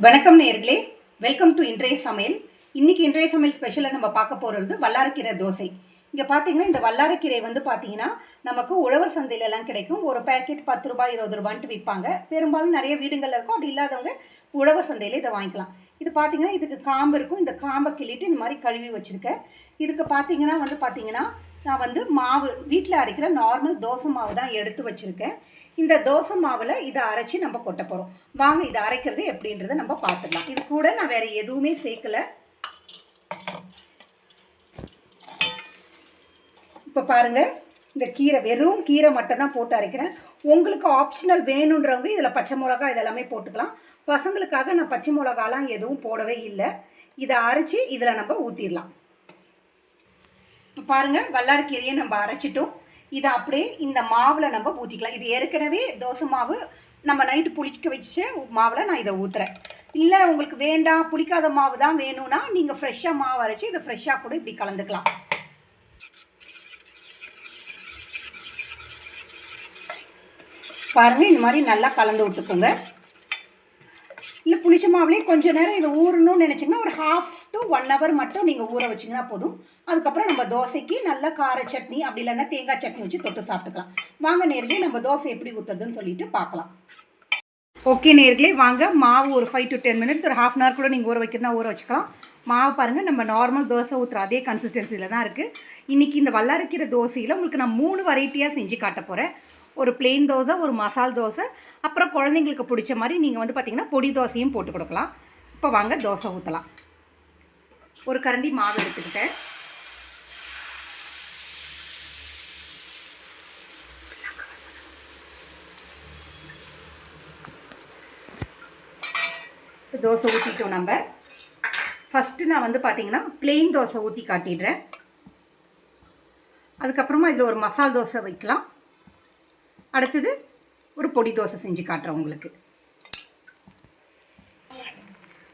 வணக்கம் நேயர்களே, welcome to இன்றைய சமையல். இன்னைக்கு இன்றைய சமையல் ஸ்பெஷலாக நம்ம பார்க்க போகிறது வல்லாரக்கீரை தோசை. இங்கே பார்த்தீங்கன்னா இந்த வல்லாரக்கீரை வந்து பார்த்தீங்கன்னா நமக்கு உழவர் சந்தையிலலாம் கிடைக்கும். ஒரு பேக்கெட் 10 ரூபாய் 20 ரூபான்ட்டு விற்பாங்க. பெரும்பாலும் நிறைய வீடுகளில் இருக்கும். அப்படி இல்லாதவங்க உழவர் சந்தையில் இதை வாங்கிக்கலாம். இது பார்த்தீங்கன்னா இதுக்கு காம்பு இருக்கும். இந்த காம்பை கிள்ளிட்டு இந்த மாதிரி கழுவி வச்சுருக்கேன். இதுக்கு பார்த்தீங்கன்னா நான் வந்து மாவு வீட்டில் அரைக்கிற நார்மல் தோசை மாவு தான் எடுத்து வச்சுருக்கேன். இந்த தோசை மாவில் இதை அரைச்சி நம்ம கொட்ட போகிறோம். வாங்க இதை அரைக்கிறது எப்படின்றத நம்ம பார்த்துக்கலாம். இது கூட நான் வேறு எதுவுமே சேர்க்கலை. இப்போ பாருங்கள், இந்த கீரை வெறும் கீரை மட்டும் தான் போட்டு அரைக்கிறேன். உங்களுக்கு ஆப்ஷனல் வேணுன்றவங்க இதில் பச்சை மிளகா இதெல்லாமே போட்டுக்கலாம். பசங்களுக்காக நான் பச்சை மிளகாலாம் எதுவும் போடவே இல்லை. இதை அரைச்சி இதில் நம்ம ஊற்றிடலாம். இப்போ பாருங்கள், வல்லாரக்கீரையை நம்ம அரைச்சிட்டோம். இதை அப்படியே இந்த மாவில் நம்ம ஊற்றிக்கலாம். இது ஏற்கனவே தோசை மாவு நம்ம நைட்டு புளிக்க வச்ச மாவில் நான் இதை ஊற்றுறேன். இல்லை உங்களுக்கு வேண்டாம் புளிக்காத மாவு தான் வேணும்னா நீங்கள் ஃப்ரெஷ்ஷாக மாவு அரைச்சி இதை ஃப்ரெஷ்ஷாக கூட இப்படி கலந்துக்கலாம். பாருங்கள், இந்த மாதிரி நல்லா கலந்து விட்டுக்கோங்க. இல்லை புளிச்ச மாவுலேயே கொஞ்சம் நேரம் இதை ஊறணும்னு நினச்சிங்கன்னா ஒரு 1/2 to 1 hour மட்டும் நீங்கள் ஊற வச்சிங்கன்னா போதும். அதுக்கப்புறம் நம்ம தோசைக்கு நல்ல கார சட்னி அப்படி இல்லைன்னா தேங்காய் சட்னி வச்சு தொட்டு சாப்பிட்டுக்கலாம். வாங்க நேர்களே, நம்ம தோசை எப்படி ஊற்றுறதுன்னு சொல்லிட்டு பார்க்கலாம். ஓகே நேர்களே, வாங்க மாவு ஒரு 5 to 10 minutes ஒரு 1/2 hour கூட நீங்கள் ஊற வைக்கிறதா ஊற வச்சுக்கலாம். மாவு பாருங்கள், நம்ம நார்மல் தோசை ஊற்றுற அதே கன்சிஸ்டன்சியில் தான் இருக்குது. இன்றைக்கி இந்த வல்லாரக்கீரை தோசையில் உங்களுக்கு நான் 3 வெரைட்டியாக செஞ்சு காட்ட போகிறேன். ஒரு பிளெயின் தோசை, ஒரு மசால் தோசை, அப்புறம் குழந்தைங்களுக்கு பிடிச்ச மாதிரி நீங்கள் வந்து பார்த்திங்கன்னா பொடி தோசையும் போட்டு கொடுக்கலாம். இப்போ வாங்க தோசை ஊற்றலாம். ஒரு கரண்டி மாவு எடுத்துக்கிட்டேன். தோசை ஊற்றிட்டோம். நம்ம ஃபஸ்ட்டு நான் வந்து பார்த்திங்கன்னா பிளெயின் தோசை ஊற்றி காட்டிடுறேன். அதுக்கப்புறமா இதில் ஒரு மசால் தோசை வைக்கலாம். அடுத்தது ஒரு பொடி தோசை செஞ்சு காட்டுறேன் உங்களுக்கு.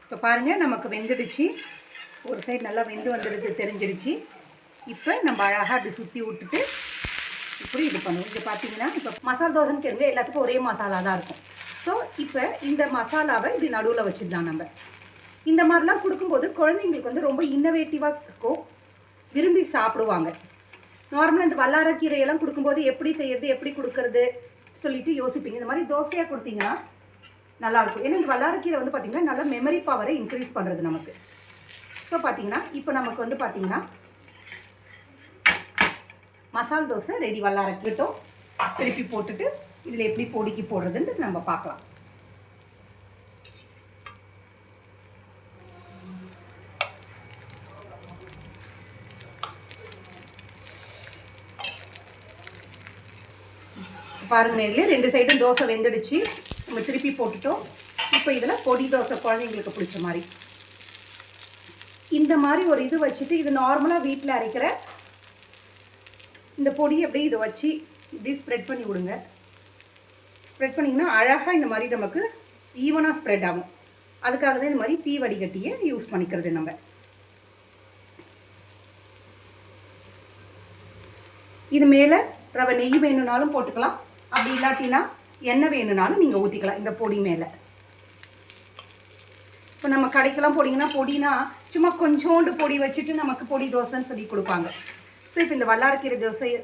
இப்போ பாருங்கள், நமக்கு வெந்துடுச்சு. ஒரு சைடு நல்லா வெந்து வந்துடுது, தெரிஞ்சிடுச்சு. இப்போ நம்ம அழகாக அப்படி சுற்றி விட்டுட்டு இப்படி இது பண்ணுவோம். இது பார்த்தீங்கன்னா இப்போ மசாலா தோசைன்னு கேளுங்க, எல்லாத்துக்கும் ஒரே மசாலா தான் இருக்கும். ஸோ இப்போ இந்த மசாலாவை இப்படி நடுவில் வச்சுடலாம். நம்ம இந்த மாதிரிலாம் கொடுக்கும்போது குழந்தைங்களுக்கு வந்து ரொம்ப இன்னோவேட்டிவாக இருக்கும், விரும்பி சாப்பிடுவாங்க. நார்மலாக இந்த வல்லாரக்கீரையெல்லாம் கொடுக்கும்போது எப்படி செய்யறது எப்படி கொடுக்கறது சொல்லிட்டு யோசிப்பீங்க. இந்த மாதிரி தோசையாக கொடுத்தீங்கன்னா நல்லாயிருக்கும். ஏன்னா இந்த வல்லாரக்கீரை வந்து பார்த்திங்கன்னா நல்லா மெமரி பவரை இன்க்ரீஸ் பண்ணுறது நமக்கு. ஸோ பார்த்திங்கன்னா இப்போ நமக்கு வந்து பார்த்திங்கன்னா மசால் தோசை ரெடி. வல்லாரக்கீட்டும் திருப்பி போட்டுட்டு இதில் எப்படி பொடிக்கு போடுறதுன்னு நம்ம பார்க்கலாம். பாருங்க நேர்களே, 2 சைடும் தோசை வெந்துடுச்சு. நம்ம திருப்பி போட்டுட்டோம். இப்போ இதில் பொடி தோசை குழந்தைங்களுக்கு பிடிச்ச மாதிரி இந்த மாதிரி ஒரு இது வச்சுட்டு, இது நார்மலாக வீட்டில் அரைக்கிற இந்த பொடி அப்படியே இதை வச்சு இப்படி ஸ்ப்ரெட் பண்ணி விடுங்க. ஸ்ப்ரெட் பண்ணிங்கன்னா அழகாக இந்த மாதிரி நமக்கு ஈவனாக ஸ்ப்ரெட் ஆகும். அதுக்காக தான் இந்த மாதிரி டீ வடிகட்டியை யூஸ் பண்ணிக்கிறது. நம்ம இது மேலே ரவை நெய் வேணும்னாலும் போட்டுக்கலாம். அப்படி இல்லாட்டினா எண்ணெய் வேணும்னாலும் நீங்கள் ஊற்றிக்கலாம் இந்த பொடி மேலே. இப்போ நம்ம கடைக்கெல்லாம் போட்டிங்கன்னா பொடினா சும்மா கொஞ்சோண்டு பொடி வச்சுட்டு நமக்கு பொடி தோசைன்னு சொல்லி கொடுப்பாங்க. ஸோ இப்போ இந்த வல்லாரக்கீரை தோசையில்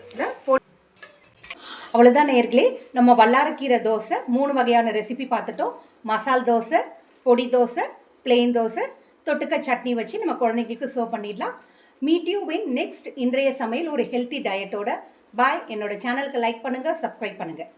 அவ்வளோதான் நேர்களே, நம்ம வல்லாரக்கீரை தோசை 3 வகையான ரெசிபி பார்த்துட்டோம். மசால் தோசை, பொடி தோசை, பிளெயின் தோசை, தொட்டுக்க சட்னி வச்சு நம்ம குழந்தைங்களுக்கு சர்வ் பண்ணிடலாம். மீட் யூ இன் நெக்ஸ்ட் இன்றைய சமையல் ஒரு ஹெல்த்தி டயட்டோட. பாய். என்னோட சேனலுக்கு லைக் பண்ணுங்கள், சப்ஸ்கிரைப் பண்ணுங்கள்.